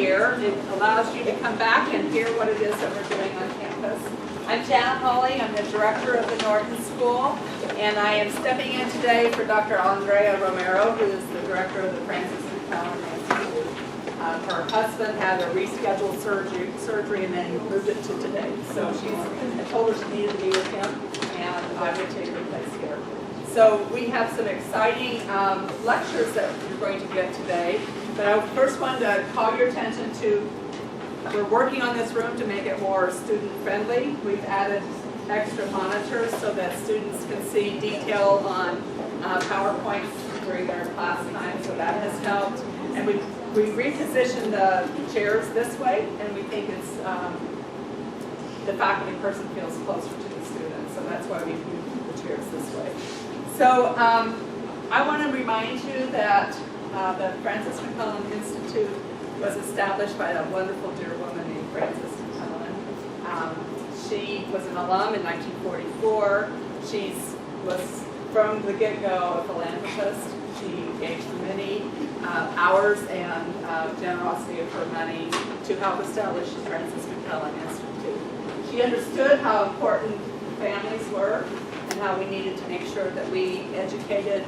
here. It allows you to come back and hear what it is that we're doing on campus. I'm Janet Hawley. I'm the director of the Norton School, and I am stepping in today for Dr. Andrea Romero, who is the director of the Francis McCallum Institute. Her husband had a rescheduled surgery and then moved it to today. So I told her she needed to be with him, and I would take her place here. So we have some exciting lectures that you're going to get today. But I first wanted to call your attention to, we're working on this room to make it more student-friendly. We've added extra monitors so that students can see detail on PowerPoints during their class time, so that has helped. And we repositioned the chairs this way, and we think it's the faculty person feels closer to the students, so that's why we moved the chairs this way. So I want to remind you that the Francis McCallum Institute was established by a wonderful dear woman named Frances McCallum. She was an alum in 1944. She was from the get-go a philanthropist. She gave many hours and generosity of her money to help establish the Francis McCallum Institute. She understood how important families were and how we needed to make sure that we educated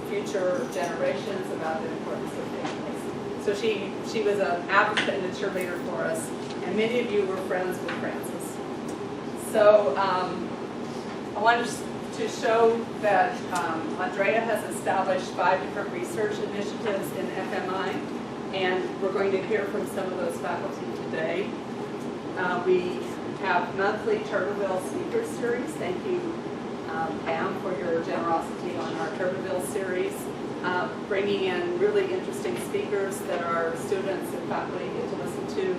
future generations about the importance of families. So she was an advocate and a cheerleader for us, and many of you were friends with Frances. So I wanted to show that Andrea has established 5 different research initiatives in FMI, and we're going to hear from some of those faculty today. We have monthly Tuberville Speaker Series. Thank you, Pam, for your generosity on our Tuberville series, bringing in really interesting speakers that our students and faculty get to listen to.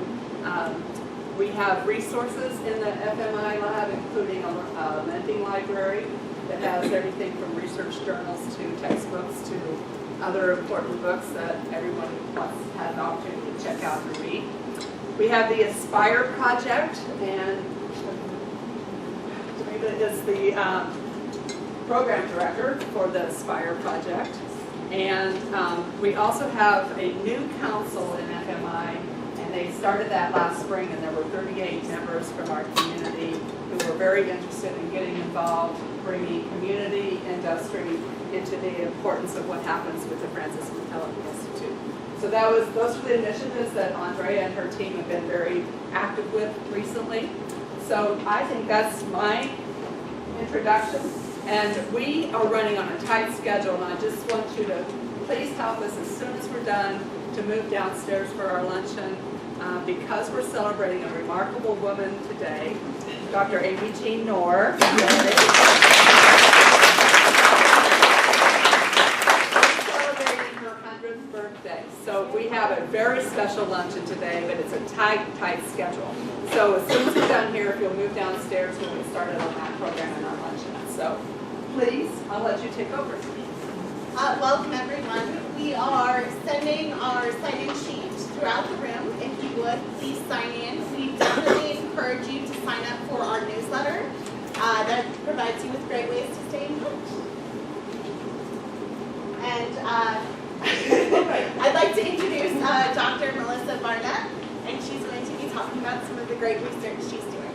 We have resources in the FMI lab, including a lending library that has everything from research journals to textbooks to other important books that everyone wants to have an opportunity to check out and read. We have the Aspire project, and Rita is the program director for the Aspire project. And we also have a new council in FMI, and they started that last spring, and there were 38 members from our community who were very interested in getting involved, bringing community, industry into the importance of what happens with the Francis McCallum Institute. So those are the initiatives that Andrea and her team have been very active with recently. So I think that's my introduction. And we are running on a tight schedule, and I just want you to please help us as soon as we're done to move downstairs for our luncheon, because we're celebrating a remarkable woman today, Dr. Amy Jean Knorr. Birthday. So we have a very special luncheon today, but it's a tight schedule. So as soon as we're done here, if you'll move downstairs, we'll get started on that program and our luncheon. So please, I'll let you take over. Welcome everyone. We are sending our sign-in sheet throughout the room. If you would, please sign in. We definitely encourage you to sign up for our newsletter. That provides you with great ways to stay in touch. And I'd like to introduce Dr. Melissa Barnett, and she's going to be talking about some of the great research she's doing.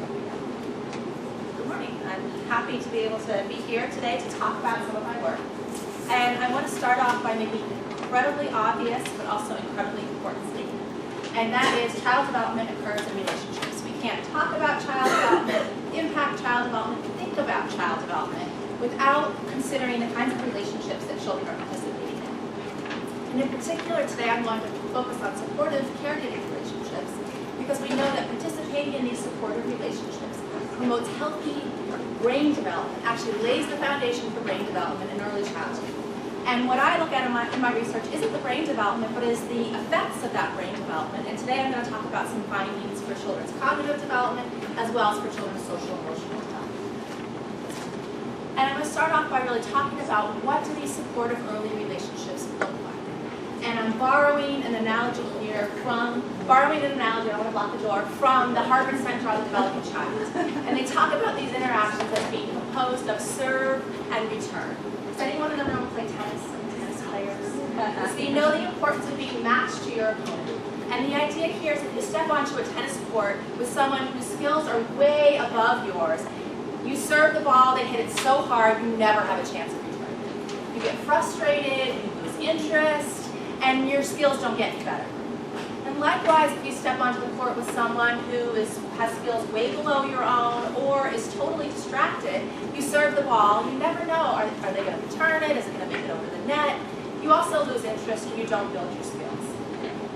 Good morning. I'm happy to be able to be here today to talk about some of my work. And I want to start off by making an incredibly obvious but also incredibly important statement. And that is child development occurs in relationships. We can't talk about child development, impact child development, think about child development without considering the kinds of relationships that children are participating in. And in particular, today I'm going to focus on supportive caregiving relationships because we know that participating in these supportive relationships promotes healthy brain development, actually lays the foundation for brain development in early childhood. And what I look at in my research isn't the brain development, but is the effects of that brain development. And today I'm going to talk about some findings for children's cognitive development as well as for children's social and emotional development. And I'm going to start off by really talking about what do these supportive early relationships look like. And I'm borrowing an analogy here I don't want to block the door, from the Harvard Center on the Developing Child. And they talk about these interactions as being composed of serve and return. Does anyone in the room play tennis? Tennis players? So you know the importance of being matched to your opponent. And the idea here is if you step onto a tennis court with someone whose skills are way above yours, you serve the ball, they hit it so hard, you never have a chance of returning it. You get frustrated, you lose interest, and your skills don't get any better. And likewise, if you step onto the court with someone who has skills way below your own or is totally distracted, you serve the ball, you never know, are they going to return it, is it going to make it over the net? You also lose interest and you don't build your skills.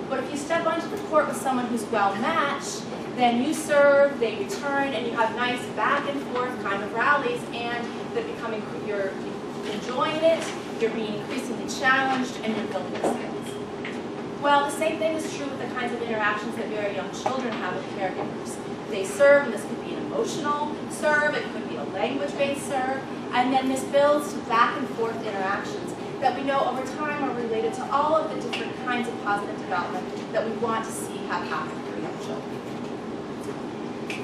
But if you step onto the court with someone who's well matched, then you serve, they return, and you have nice back and forth kind of rallies, and you're enjoying it, you're being increasingly challenged, and you're building the skills. Well, the same thing is true with the kinds of interactions that very young children have with caregivers. They serve, and this could be an emotional serve, it could be a language-based serve, and then this builds to back and forth interactions that we know over time are related to all of the different kinds of positive development that we want to see have happen for young children.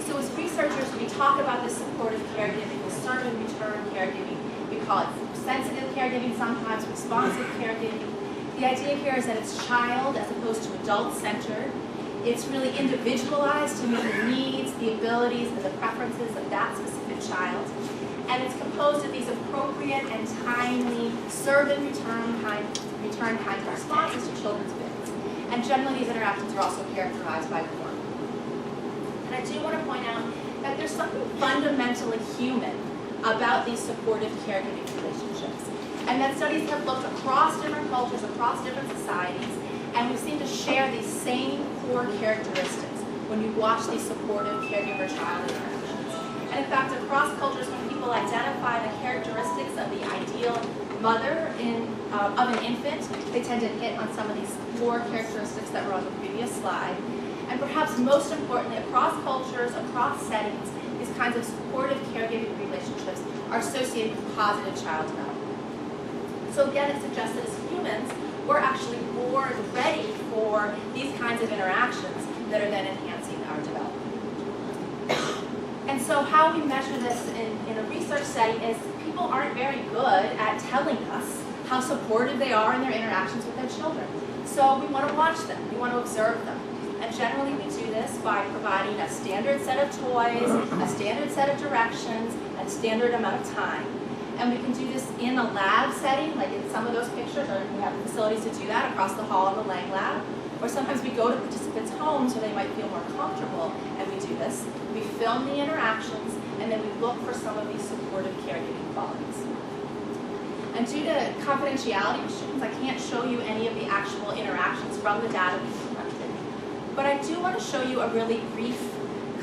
So as researchers, we talk about this supportive caregiving, the serve and return caregiving. We call it sensitive caregiving, sometimes responsive caregiving. The idea here is that it's child as opposed to adult-centered. It's really individualized to meet the needs, the abilities, and the preferences of that specific child. And it's composed of these appropriate and timely serve and return kind of responses to children's needs. And generally these interactions are also characterized by warmth. And I do want to point out that there's something fundamentally human about these supportive caregiving relationships. And that studies have looked across different cultures, across different societies, and we seem to share these same core characteristics when you watch these supportive caregiver-child interactions. And in fact, across cultures, when people identify the characteristics of the ideal mother of an infant, they tend to hit on some of these core characteristics that were on the previous slide. And perhaps most importantly, across cultures, across settings, these kinds of supportive caregiving relationships are associated with positive child development. So again, it suggests that as humans, we're actually born ready for these kinds of interactions that are then enhancing our development. And so how we measure this in a research setting is people aren't very good at telling us how supportive they are in their interactions with their children. So we want to watch them, we want to observe them. And generally we do this by providing a standard set of toys, a standard set of directions, and a standard amount of time. And we can do this in a lab setting, like in some of those pictures, or we have facilities to do that across the hall in the Lang Lab. Or sometimes we go to participants' homes so they might feel more comfortable, and we do this. We film the interactions, and then we look for some of these supportive caregiving qualities. And due to confidentiality restrictions, I can't show you any of the actual interactions from the data we've collected. But I do want to show you a really brief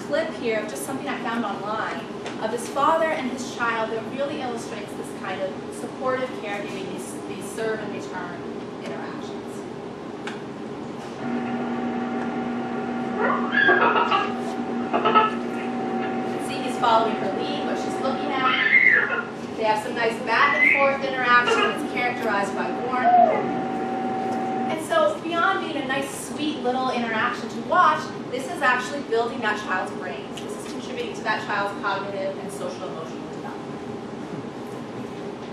clip here of just something I found online of this father and his child that really illustrates this kind of supportive caregiving, these serve and return interactions. See, he's following her lead, what she's looking at. They have some nice back and forth interaction that's characterized by warmth. And so beyond being a nice, sweet little interaction to watch, this is actually building that child's brains. This is contributing to that child's cognitive and social emotional development.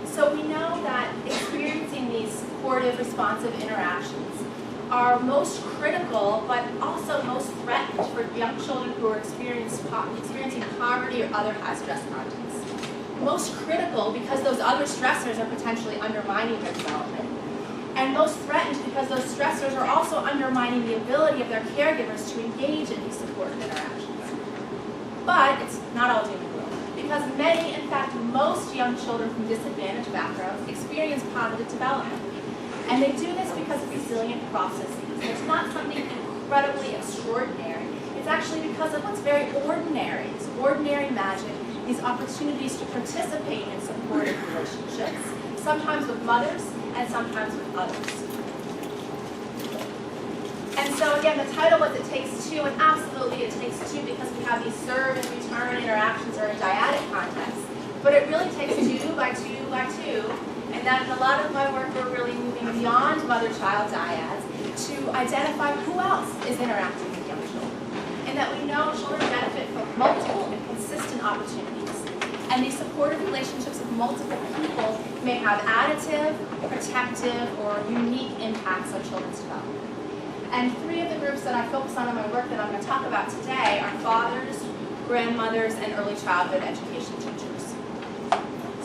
So we know that experiencing these supportive, responsive interactions are most critical, but also most threatened for young children who are experiencing poverty or other high-stress contexts. Most critical because those other stressors are potentially undermining their development. And most threatened because those stressors are also undermining the ability of their caregivers to engage in these supportive interactions. But it's not all doom and gloom, because many, in fact most young children from disadvantaged backgrounds experience positive development. And they do this because of resilient processes. It's not something incredibly extraordinary. It's actually because of what's very ordinary, this ordinary magic, these opportunities to participate in supportive relationships, sometimes with mothers and sometimes with others. And so again, the title was It Takes Two, and absolutely it takes two because we have these serve and return interactions or a dyadic context. But it really takes two by two by two, and that in a lot of my work we're really moving beyond mother-child dyads to identify who else is interacting with young children. And that we know children benefit from multiple and consistent opportunities. And these supportive relationships with multiple people may have additive, protective, or unique impacts on children's development. And three of the groups that I focus on in my work that I'm going to talk about today are fathers, grandmothers, and early childhood education teachers.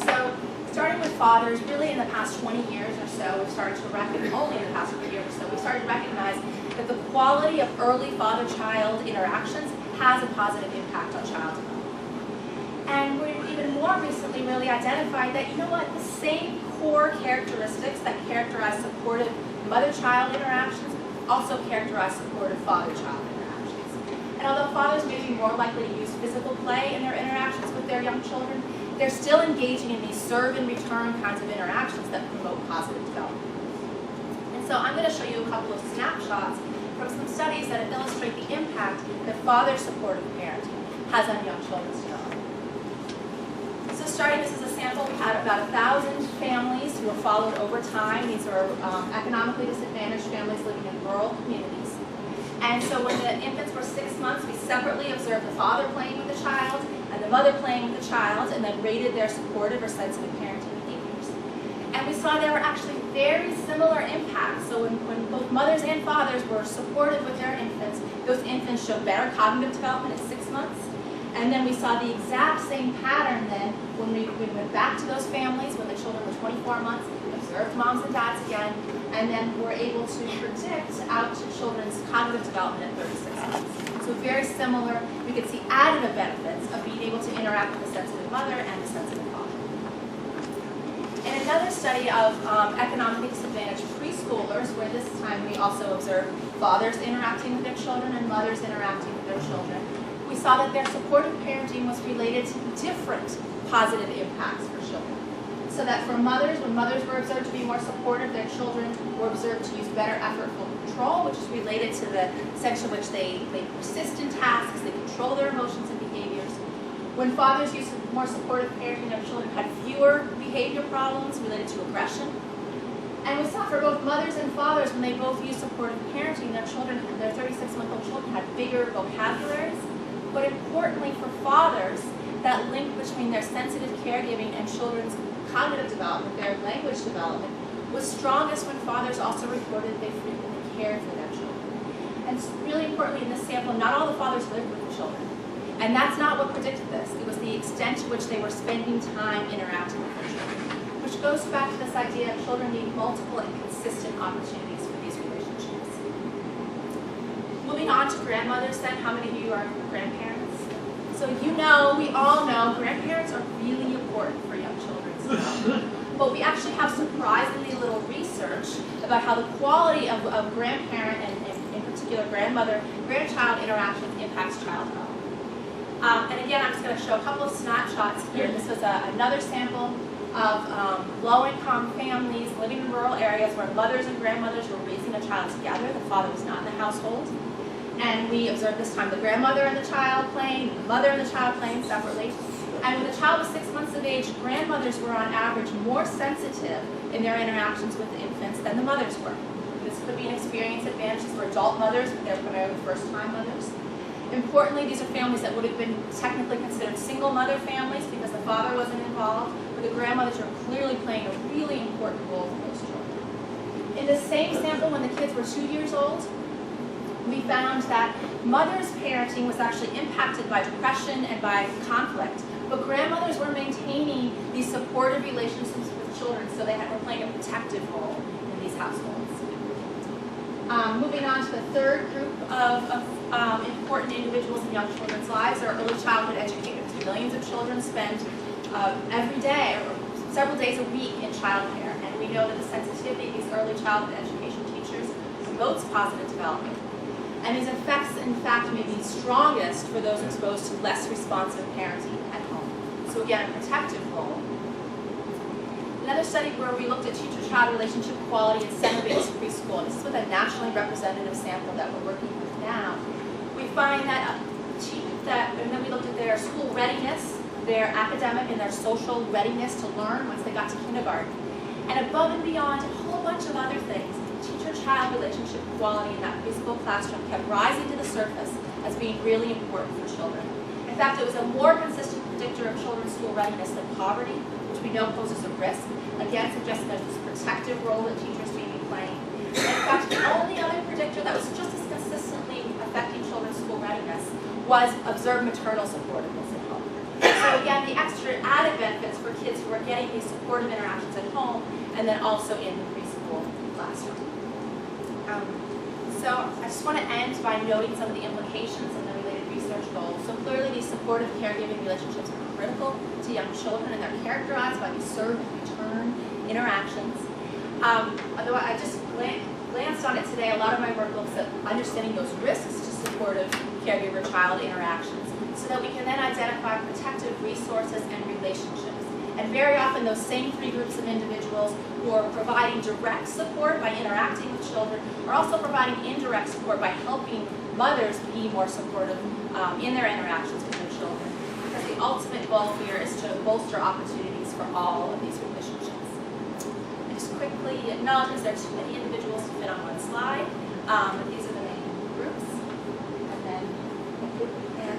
So starting with fathers, really in the past 20 years or so, we've started to recognize, only in the past 20 years or so, we started to recognize that the quality of early father-child interactions has a positive impact on child development. And we've even more recently really identified that, you know what, the same core characteristics that characterize supportive mother-child interactions also characterize supportive father-child interactions. And although fathers may be more likely to use physical play in their interactions with their young children, they're still engaging in these serve and return kinds of interactions that promote positive development. And so I'm going to show you a couple of snapshots from some studies that illustrate the impact that father-supportive parenting has on young children's development. So starting, this is a sample. We had about 1,000 families who were followed over time. These are economically disadvantaged families living in rural communities. And so when the infants were 6 months, we separately observed the father playing with the child and the mother playing with the child, and then rated their supportive or sensitive parenting behaviors. And we saw there were actually very similar impacts. So when both mothers and fathers were supportive with their infants, those infants showed better cognitive development at 6 months. And then we saw the exact same pattern then when we went back to those families when the children were 24 months, observed moms and dads again, and then were able to predict out to children's cognitive development at 36 months. So very similar. We could see additive benefits of being able to interact with a sensitive mother and a sensitive father. In another study of economically disadvantaged preschoolers, where this time we also observed fathers interacting with their children and mothers interacting with their children, we saw that their supportive parenting was related to different positive impacts for children. So that for mothers, when mothers were observed to be more supportive, their children were observed to use better effortful control, which is related to the sense in which they persist in tasks, they control their emotions and behaviors. When fathers used more supportive parenting, their children had fewer behavior problems related to aggression. And we saw for both mothers and fathers, when they both used supportive parenting, their children, their 36-month-old children had bigger vocabularies. But importantly for fathers, that link between their sensitive caregiving and children's cognitive development, their language development, was strongest when fathers also reported they frequently cared for their children. And really importantly in this sample, not all the fathers lived with the children. And that's not what predicted this. It was the extent to which they were spending time interacting with their children, which goes back to this idea of children need multiple and consistent opportunities for these relationships. Moving on to grandmothers then, how many of you are grandparents? So you know, we all know, grandparents are really important for young children's development. But we actually have surprisingly little research about how the quality of grandparent and in particular grandchild interactions impacts child development. And again, I'm just going to show a couple of snapshots here. This was another sample of low-income families living in rural areas where mothers and grandmothers were raising a child together. The father was not in the household. And we observed this time the grandmother and the child playing, the mother and the child playing separately. And when the child was 6 months of age, grandmothers were on average more sensitive in their interactions with the infants than the mothers were. This could be an experience advantage for adult mothers, but they're primarily first-time mothers. Importantly, these are families that would have been technically considered single mother families because the father wasn't involved, but the grandmothers are clearly playing a really important role for those children. In the same sample, when the kids were 2 years old, we found that mothers' parenting was actually impacted by depression and by conflict, but grandmothers were maintaining these supportive relationships with children, so they were playing a protective role in these households. Moving on to the third group of important individuals in young children's lives are early childhood educators. Millions of children spend every day or several days a week in childcare, and we know that the sensitivity of these early childhood education teachers promotes positive development. And these effects, in fact, may be strongest for those exposed to less responsive parenting at home. So again, a protective role. Another study where we looked at teacher-child relationship quality in center-based preschool. This is with a nationally representative sample that we're working with now. We find that, and then we looked at their school readiness, their academic and their social readiness to learn once they got to kindergarten. And above and beyond a whole bunch of other things, teacher-child relationship quality in that preschool classroom kept rising to the surface as being really important for children. In fact, it was a more consistent predictor of children's school readiness than poverty, which we know poses a risk, again suggesting there's this protective role that teachers may be playing. In fact, the only other predictor that was just as consistently affecting children's school readiness was observed maternal supportiveness at home. So again, the extra added benefits for kids who are getting these supportive interactions at home and then also in the preschool classroom. So I just want to end by noting some of the implications and the related research goals. So clearly these supportive caregiving relationships are critical to young children, and they're characterized by these serve and return interactions. Although I just glanced on it today, a lot of my work looks at understanding those risks to supportive caregiver-child interactions so that we can then identify protective resources and relationships. And very often those same three groups of individuals who are providing direct support by interacting with children are also providing indirect support by helping mothers be more supportive in their interactions with their children. Because the ultimate goal here is to bolster opportunities for all of these relationships. And just quickly acknowledge there are too many individuals to fit on one slide. But these are the main groups. And then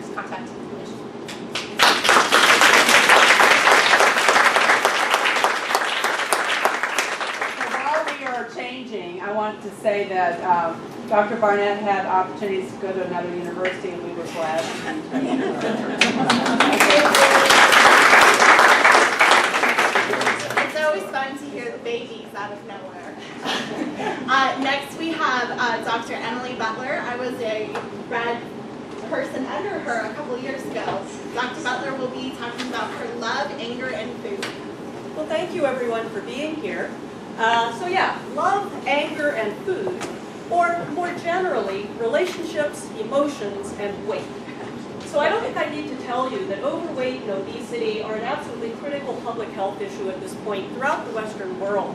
just contact information. Changing, I wanted to say that Dr. Barnett had opportunities to go to another university, and we were glad. It's always fun to hear the babies out of nowhere. Next we have Dr. Emily Butler. I was a grad person under her a couple years ago. Dr. Butler will be talking about her love, anger, and food. Well, thank you everyone for being here. So yeah, love, anger, and food, or more generally, relationships, emotions, and weight. So I don't think I need to tell you that overweight and obesity are an absolutely critical public health issue at this point throughout the Western world.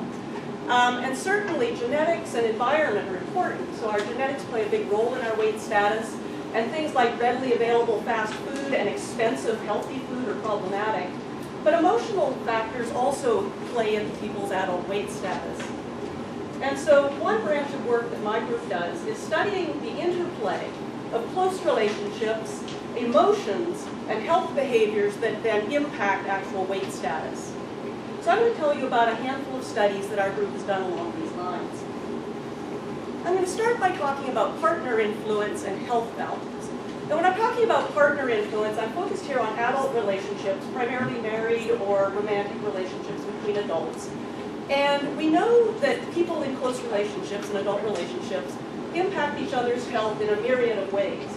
And certainly genetics and environment are important, so our genetics play a big role in our weight status, and things like readily available fast food and expensive healthy food are problematic. But emotional factors also play into people's adult weight status. And so one branch of work that my group does is studying the interplay of close relationships, emotions, and health behaviors that then impact actual weight status. So I'm going to tell you about a handful of studies that our group has done along these lines. I'm going to start by talking about partner influence and health values. Now, when I'm talking about partner influence, I'm focused here on adult relationships, primarily married or romantic relationships between adults. And we know that people in close relationships and adult relationships impact each other's health in a myriad of ways,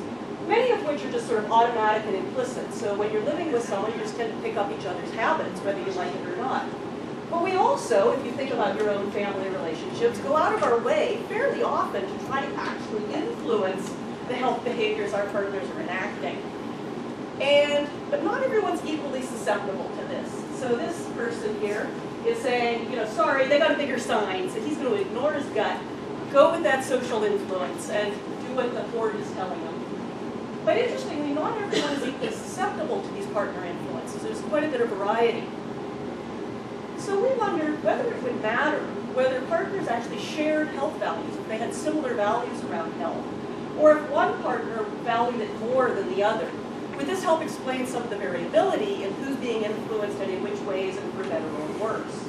many of which are just sort of automatic and implicit. So when you're living with someone, you just tend to pick up each other's habits, whether you like it or not. But we also, if you think about your own family relationships, go out of our way fairly often to try to actually influence the health behaviors our partners are enacting. But not everyone's equally susceptible to this. So this person here is saying, sorry, they got a bigger sign, so he's going to ignore his gut, go with that social influence, and do what the board is telling him. But interestingly, not everyone is equally susceptible to these partner influences. There's quite a bit of variety. So we wondered whether it would matter whether partners actually shared health values, if they had similar values around health, or if one partner valued it more than the other. Would this help explain some of the variability in who's being influenced and in which ways, and for better or worse?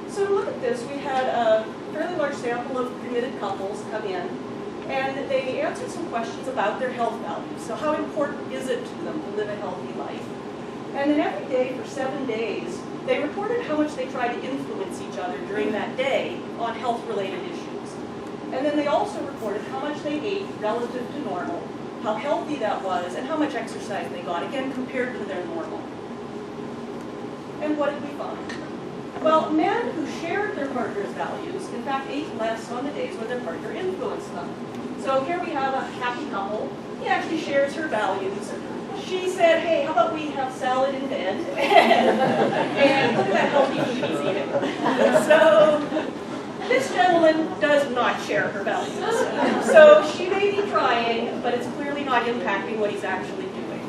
So to look at this, we had a fairly large sample of committed couples come in, and they answered some questions about their health values. So how important is it to them to live a healthy life? And then every day for 7 days, they reported how much they tried to influence each other during that day on health-related issues. And then they also reported how much they ate relative to normal, how healthy that was, and how much exercise they got, again, compared to their normal. And what did we find? Well, men who shared their partner's values, in fact, ate less on the days when their partner influenced them. So here we have a happy couple. He actually shares her values. She said, hey, how about we have salad in bed? And look at that healthy food he's eating. So this gentleman does not share her values. So she may be trying, but it's clearly not impacting what he's actually doing.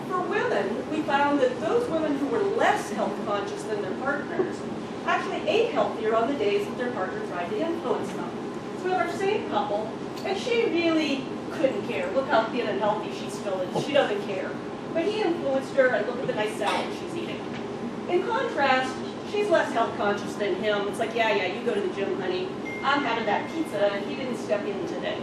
For women, we found that those women who were less health conscious than their partners actually ate healthier on the days that their partner tried to influence them. So we have our same couple, and she really couldn't care. Look how thin and healthy she still is. She doesn't care. But he influenced her, and look at the nice salad she's eating. In contrast, she's less health conscious than him. It's like, yeah, you go to the gym, honey. I'm having that pizza, and he didn't step in today.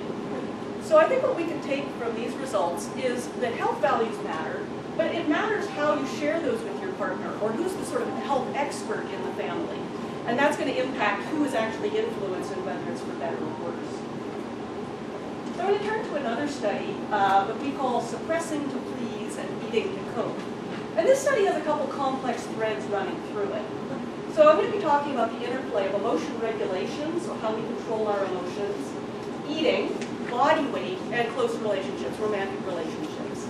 So I think what we can take from these results is that health values matter, but it matters how you share those with your partner, or who's the sort of health expert in the family. And that's going to impact who is actually influenced and whether it's for better or worse. So I'm going to turn to another study that we call Suppressing to Please and Eating to Cope. And this study has a couple complex threads running through it. So I'm going to be talking about the interplay of emotion regulation, so how we control our emotions, eating, body weight, and close relationships, romantic relationships.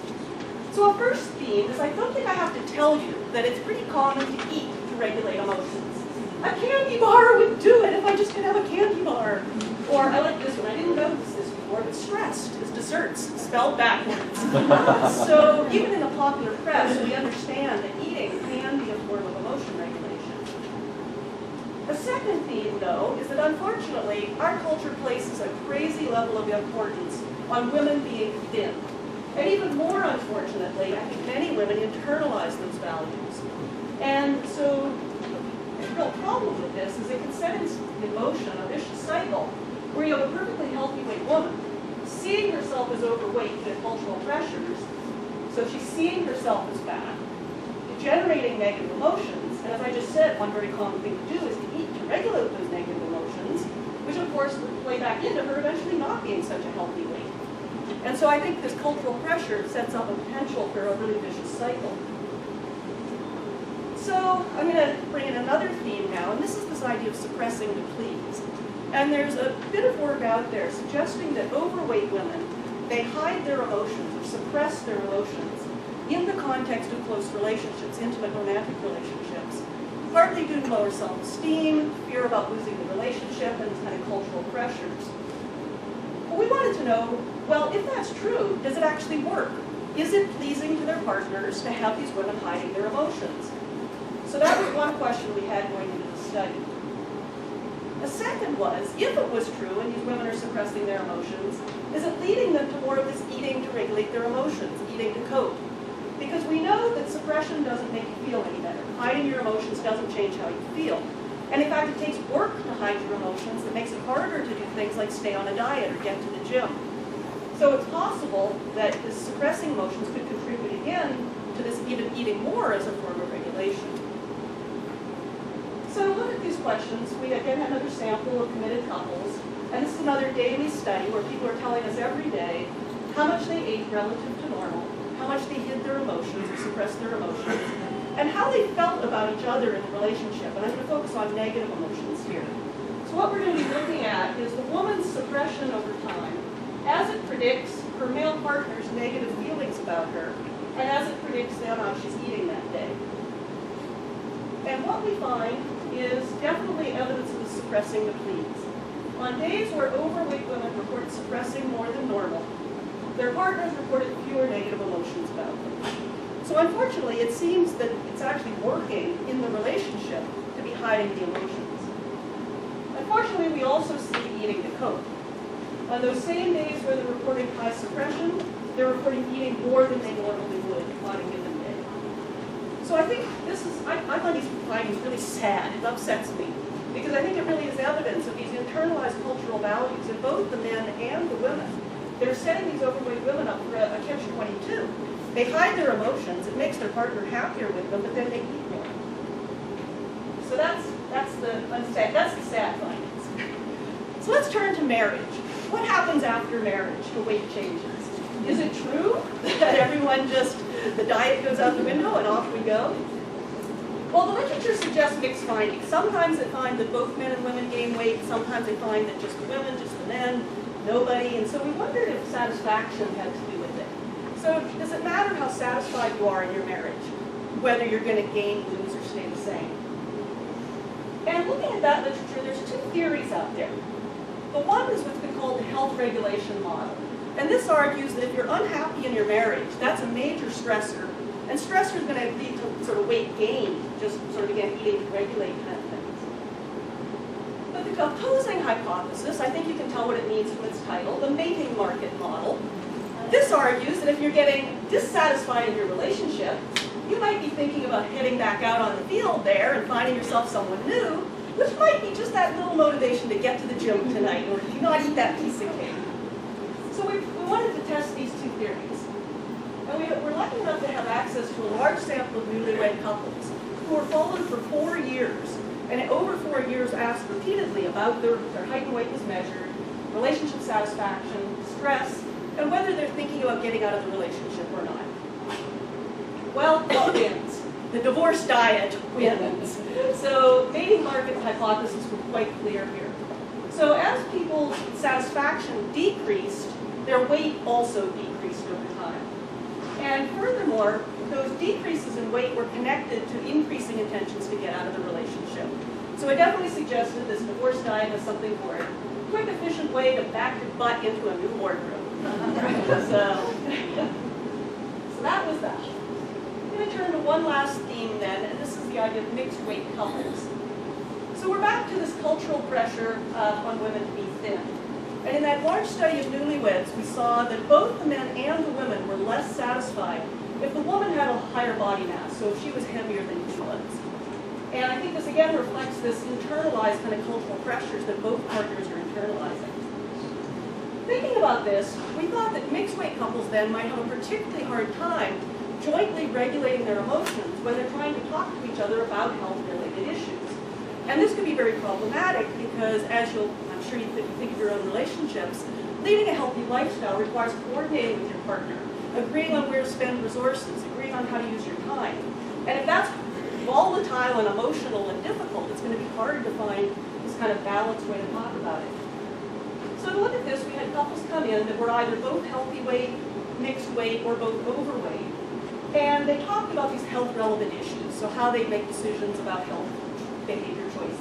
So a first theme is I don't think I have to tell you that it's pretty common to eat to regulate emotions. A candy bar would do it if I just could have a candy bar. Or I like this one, I didn't notice this before, but stressed is desserts, spelled backwards. So even in the popular press, we understand that eating can be a form of emotion regulation. The second theme, though, is that unfortunately, our culture places a crazy level of importance on women being thin. And even more unfortunately, I think many women internalize those values. And so the real problem with this is it can set in motion a vicious cycle where you have a perfectly healthy weight woman seeing herself as overweight due to cultural pressures. So she's seeing herself as fat, generating negative emotions. And as I just said, one very common thing to do is to eat to regulate those negative emotions, which of course would play back into her eventually not being such a healthy weight. And so I think this cultural pressure sets up a potential for a really vicious cycle. So I'm going to bring in another theme now, and this is this idea of suppressing to please. And there's a bit of work out there suggesting that overweight women, they hide their emotions or suppress their emotions in the context of close relationships, intimate romantic relationships, partly due to lower self-esteem, fear about losing the relationship, and these kind of cultural pressures. But we wanted to know, well, if that's true, does it actually work? Is it pleasing to their partners to have these women hiding their emotions? So that was one question we had going into the study. The second was, if it was true and these women are suppressing their emotions, is it leading them to more of this eating to regulate their emotions, eating to cope? Because we know that suppression doesn't make you feel any better. Hiding your emotions doesn't change how you feel. And in fact, it takes work to hide your emotions that makes it harder to do things like stay on a diet or get to the gym. So it's possible that this suppressing emotions could contribute again to this even eating more as a form of regulation. So to look at these questions, we again had another sample of committed couples. And this is another daily study where people are telling us every day how much they ate relative to normal, how much they hid their emotions or suppressed their emotions, and how they felt about each other in the relationship. And I'm going to focus on negative emotions here. So what we're going to be looking at is the woman's suppression over time as it predicts her male partner's negative feelings about her, and as it predicts the amount she's eating that day. And what we find is definitely evidence of the suppressing to please. On days where overweight women report suppressing more than normal, their partners reported fewer negative emotions about them. So unfortunately, it seems that it's actually working in the relationship to be hiding the emotions. Unfortunately, we also see eating to cope. On those same days where they're reporting high suppression, they're reporting eating more than they normally would on a given day. So I think this is, I find these findings really sad. It upsets me. Because I think it really is evidence of these internalized cultural values in both the men and the women. They're setting these overweight women up for a catch-22. They hide their emotions. It makes their partner happier with them, but then they eat more. So that's the sad findings. So let's turn to marriage. What happens after marriage? The weight changes. Is it true that everyone just, the diet goes out the window and off we go? Well, the literature suggests mixed findings. Sometimes they find that both men and women gain weight. Sometimes they find that just the women, just the men, nobody. And so we wondered if satisfaction had to do with it. So does it matter how satisfied you are in your marriage, whether you're going to gain, lose, or stay the same? And looking at that literature, there's two theories out there. The one is what's been called the health regulation model. And this argues that if you're unhappy in your marriage, that's a major stressor. And stressor is going to lead to sort of weight gain, just sort of, again, eating to regulate kind of things. But the opposing hypothesis, I think you can tell what it means from its title, the mating market model. This argues that if you're getting dissatisfied in your relationship, you might be thinking about heading back out on the field there and finding yourself someone new, which might be just that little motivation to get to the gym tonight or to not eat that piece of cake. So we wanted to test these two theories. And we're lucky enough to have access to a large sample of newlywed couples who were followed for 4 years, and over 4 years asked repeatedly about their height and weight was measured, relationship satisfaction, stress, and whether they're thinking about getting out of the relationship or not. Well, what wins? The divorce diet wins. So mating market hypothesis was quite clear here. So as people's satisfaction decreased, their weight also decreased over time. And furthermore, those decreases in weight were connected to increasing intentions to get out of the relationship. So I definitely suggested this divorce diet has something for it. Quick, efficient way to back your butt into a new wardrobe. So that was that. I'm going to turn to one last theme then, and this is the idea of mixed weight couples. So we're back to this cultural pressure on women to be thin. And in that large study of newlyweds, we saw that both the men and the women were less satisfied if the woman had a higher body mass, so if she was heavier than he was. And I think this again reflects this internalized kind of cultural pressures that both partners are internalizing. Thinking about this, we thought that mixed weight couples then might have a particularly hard time jointly regulating their emotions when they're trying to talk to each other about health-related issues. And this could be very problematic because, as I'm sure you think of your own relationships, leading a healthy lifestyle requires coordinating with your partner, agreeing on where to spend resources, agreeing on how to use your time. And if that's volatile and emotional and difficult, it's going to be hard to find this kind of balanced way to talk about it. So to look at this, we had couples come in that were either both healthy weight, mixed weight, or both overweight. And they talked about these health-relevant issues, so how they make decisions about health behavior choices.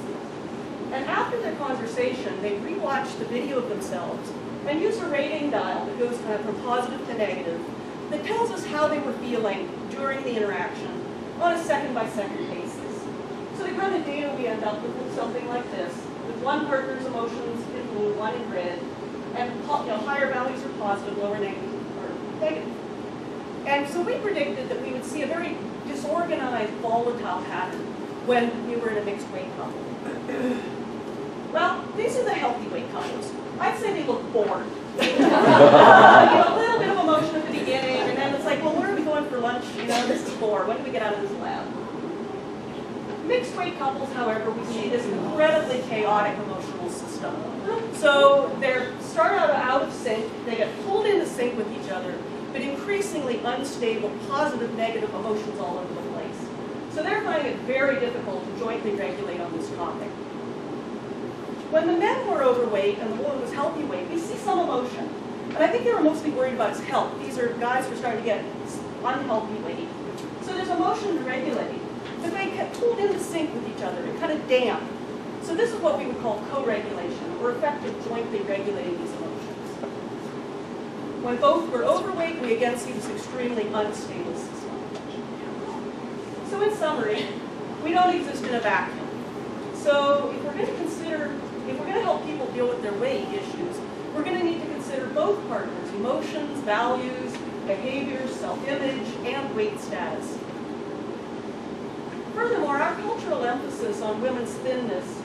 And after their conversation, they rewatched the video of themselves and used a rating dial that goes kind of from positive to negative that tells us how they were feeling during the interaction on a second-by-second basis. So the kind of data we end up with looks something like this, with one partner's emotions in blue, one in red, and higher values are positive, lower negative. And so we predicted that we would see a very disorganized, volatile pattern when we were in a mixed weight couple. Well, these are the healthy weight couples. I'd say they look bored. A little bit of emotion at the beginning, and then it's like, well, where are we going for lunch? This is bored. When do we get out of this lab? Mixed weight couples, however, we see this incredibly chaotic emotional system. So they start out of sync, they get pulled into sync with each other, but increasingly unstable, positive, negative emotions all over the place. So they're finding it very difficult to jointly regulate on this topic. When the men were overweight and the woman was healthy weight, we see some emotion. And I think they were mostly worried about his health. These are guys who are starting to get unhealthy weight. So there's emotion to regulate. But they get pulled into sync with each other and kind of damp. So this is what we would call co-regulation, or effective jointly regulating these emotions. When both were overweight, we again see this extremely unstable system. So in summary, we don't exist in a vacuum. So if we're going to help people deal with their weight issues, we're going to need to consider both partners' emotions, values, behaviors, self-image, and weight status. Furthermore, our cultural emphasis on women's thinness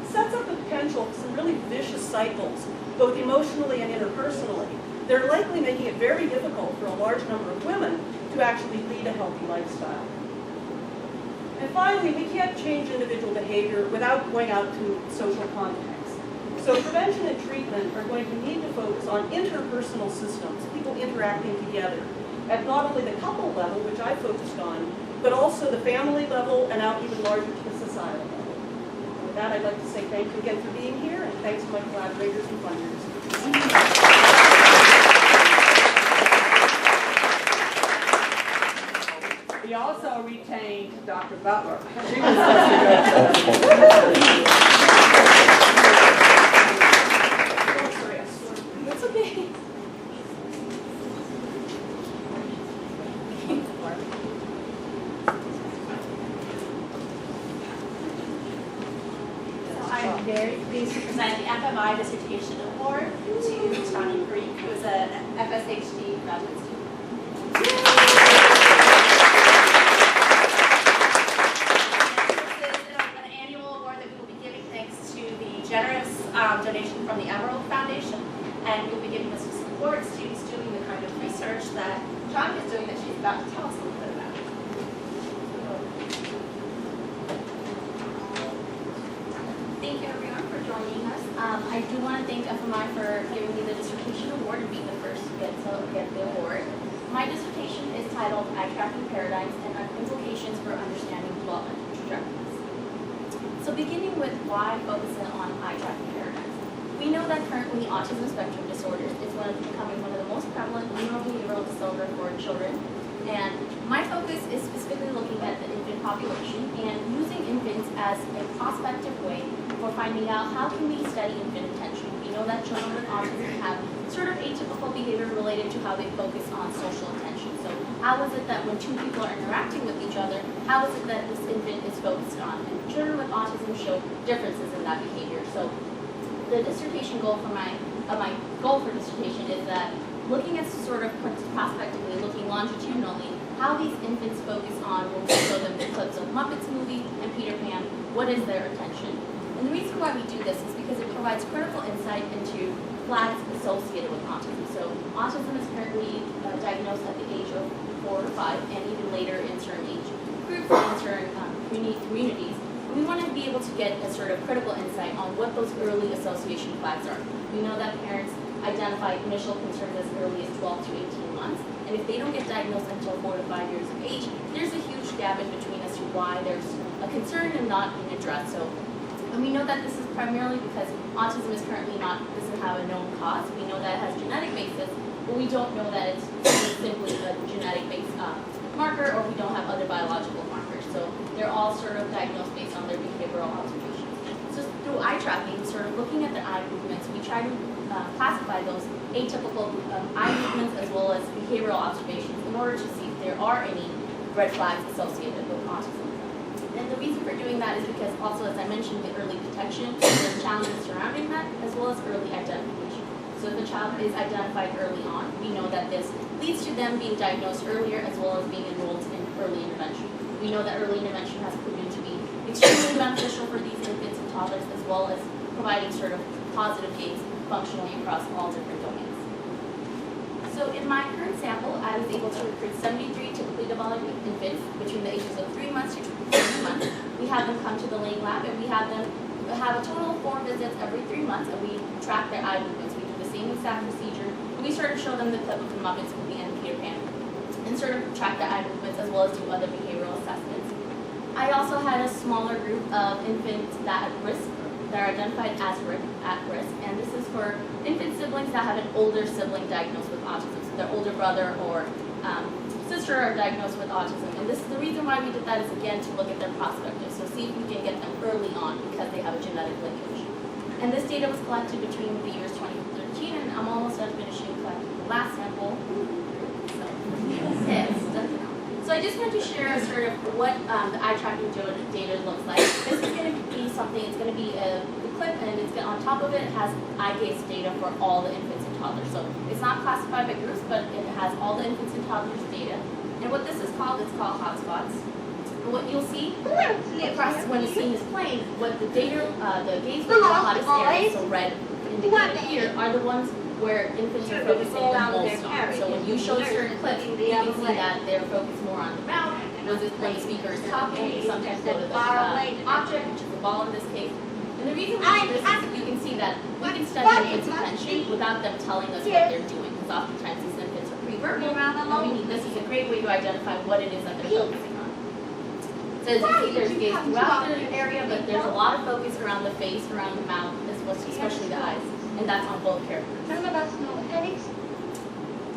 sets up the potential for some really vicious cycles, both emotionally and interpersonally. They're likely making it very difficult for a large number of women to actually lead a healthy lifestyle. And finally, we can't change individual behavior without going out to social context. So prevention and treatment are going to need to focus on interpersonal systems, people interacting together, at not only the couple level, which I focused on, but also the family level and out even larger to the societal level. And with that, I'd like to say thank you again for being here, and thanks to my collaborators and funders. We also retained Dr. Butler. That's okay. I'm very pleased to present the FMI Dissertation Award to Tanya Greek, who is an FSHD graduate student. mom is doing that she's about to tell us a little bit about. Thank you everyone for joining us. I do want to thank FMI for giving me the dissertation award and being the first to get the award. My dissertation is titled Eye Tracking Paradigms and Implications for Understanding Developmental Trajectories. So beginning with why focusing on eye tracking paradigms. We know that currently autism spectrum disorders is becoming one of the most prevalent neurobehavioral disorders for children. And my focus is specifically looking at the infant population and using infants as a prospective way for finding out how can we study infant attention. We know that children with autism have sort of atypical behavior related to how they focus on social attention. So how is it that when two people are interacting with each other, how is it that this infant is focused on? And children with autism show differences in that behavior. So the dissertation goal for my goal for dissertation is that looking at sort of prospectively, looking longitudinally, how these infants focus on when we show them the clips of Muppets movie and Peter Pan, what is their attention? And the reason why we do this is because it provides critical insight into flags associated with autism. So autism is currently diagnosed at the age of 4 or 5 and even later in certain age groups and in certain communities. We want to be able to get a sort of critical insight on what those early association flags are. We know that parents identify initial concerns as early as 12 to 18 months, and if they don't get diagnosed until 4 to 5 years of age, there's a huge gap in between as to why there's a concern and not being addressed. And we know that this is primarily because autism is currently doesn't have a known cause. We know that it has genetic basis, but we don't know that it's simply a genetic-based marker, or we don't have other biological markers. So they're all sort of diagnosed based on their behavioral observations. So through eye tracking, sort of looking at the eye movements, we try to classify those atypical eye movements as well as behavioral observations in order to see if there are any red flags associated with autism. And the reason for doing that is because also, as I mentioned, the early detection, there's challenges surrounding that, as well as early identification. So if a child is identified early on, we know that this leads to them being diagnosed earlier as well as being enrolled in early intervention. We know that early intervention has proven to be extremely beneficial for these infants and toddlers, as well as providing sort of positive gains functionally across all different domains. So in my current sample, I was able to recruit 73 typically developing infants between the ages of 3 months to 20 months. We have them come to the Lane Lab, and we have them have a total of 4 visits every 3 months, and we track their eye movements. We do the same exact procedure, and we sort of show them the clip of the Muppets movie and Peter Pan, and sort of track the eye movements as well as do other behavioral assessments. I also had a smaller group of infants that are identified as at risk, and this is for infant siblings that have an older sibling diagnosed with autism. So their older brother or sister are diagnosed with autism, and this is the reason why we did that is again to look at their prospective, so see if we can get them early on because they have a genetic linkage. And this data was collected between the years 2013, and I'm almost done finishing collecting the last sample. So I just want to share sort of what the eye tracking data looks like. This is going to be something, it's going to be a clip, and on top of it has eye gaze data for all the infants and toddlers. So it's not classified by groups, but it has all the infants and toddlers data. And what this is called, it's called hotspots. And what you'll see across when the scene is playing, what the data, the gaze for the hottest areas, so red indicated here, are the ones where infants are focusing the most on. So when you show certain clips, you can see that they're focused more on the mouth. When the speaker is talking, you sometimes go to the object, which is the ball in this case. And the reason we do this is you can see that we can study infants' attention without them telling us what they're doing, because oftentimes these infants are pre-verbal, and this is a great way to identify what it is that they're focusing on. So as you see, there's gaze throughout the area, but there's a lot of focus around the face, around the mouth, especially the eyes. And that's on both characters.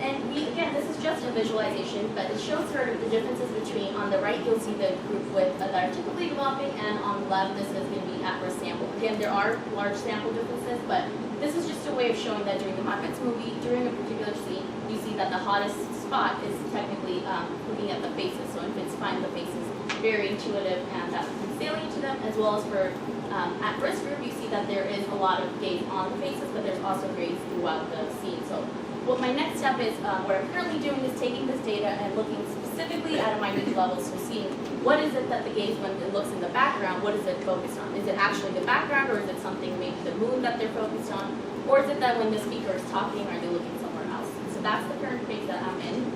And again, this is just a visualization, but it shows sort of the differences between, on the right, you'll see the group that are typically developing, and on the left, this is going to be at-risk sample. Again, there are large sample differences, but this is just a way of showing that during the Muppets movie, during a particular scene, you see that the hottest spot is technically looking at the faces. So infants find the faces very intuitive, and that's salient to them, as well as for at-risk group, you see that there is a lot of gaze on the faces, but there's also gaze throughout the scene. So what my next step is, what I'm currently doing is taking this data and looking specifically at a minute level, so seeing what is it that the gaze, when it looks in the background, what is it focused on? Is it actually the background, or is it something, maybe the moon that they're focused on? Or is it that when the speaker is talking, are they looking somewhere else? So that's the current phase that I'm in.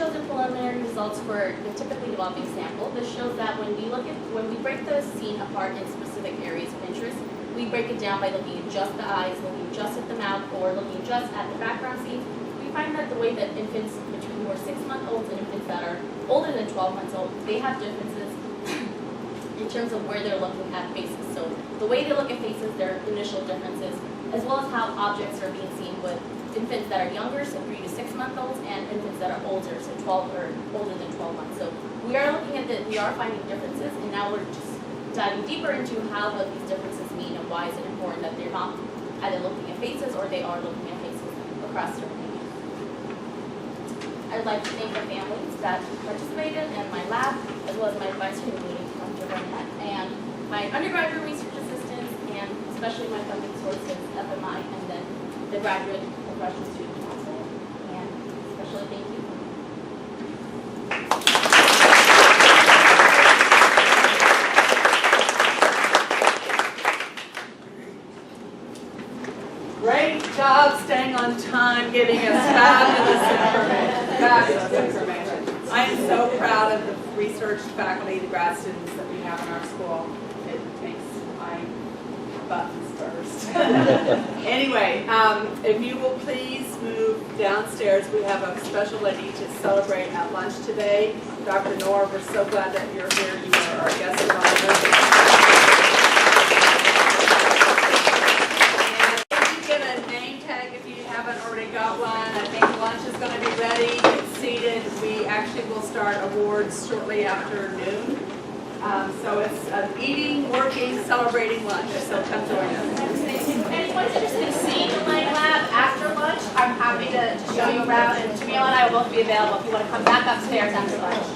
shows the preliminary results for the typically developing sample. This shows that when we break the scene apart in specific areas of interest, we break it down by looking at just the eyes, looking just at the mouth, or looking just at the background scenes. We find that the way that infants between who are 6-month-olds and infants that are older than 12 months old, they have differences in terms of where they're looking at faces. So the way they look at faces, their initial differences, as well as how objects are being seen with infants that are younger, so 3 to 6-month-olds, and infants that are older, so 12 or older than 12 months. So we are looking at we are finding differences, and now we're just diving deeper into what these differences mean and why is it important that they're not either looking at faces or they are looking at faces across different ages. I'd like to thank the families that participated in my lab, as well as my advisory committee, Dr. Burnett, and my undergraduate research assistants, and especially my funding sources, FMI, and then the graduate and freshman student council, and especially thank you. Great job staying on time, giving us fabulous information. I am so proud of the research faculty, the grad students that we have in our school. It makes my buttons burst. Anyway, if you will please move downstairs, we have a special lady to celebrate at lunch today. Dr. Noor, we're so glad that you're here. You are our guest of honor. Got one. I think lunch is going to be ready. Get seated. We actually will start awards shortly after noon. So it's an eating, working, celebrating lunch. So come join us. If anyone's interested in seeing the Lang Lab after lunch, I'm happy to show you around, and Jamil and I will both be available if you want to come back upstairs after lunch.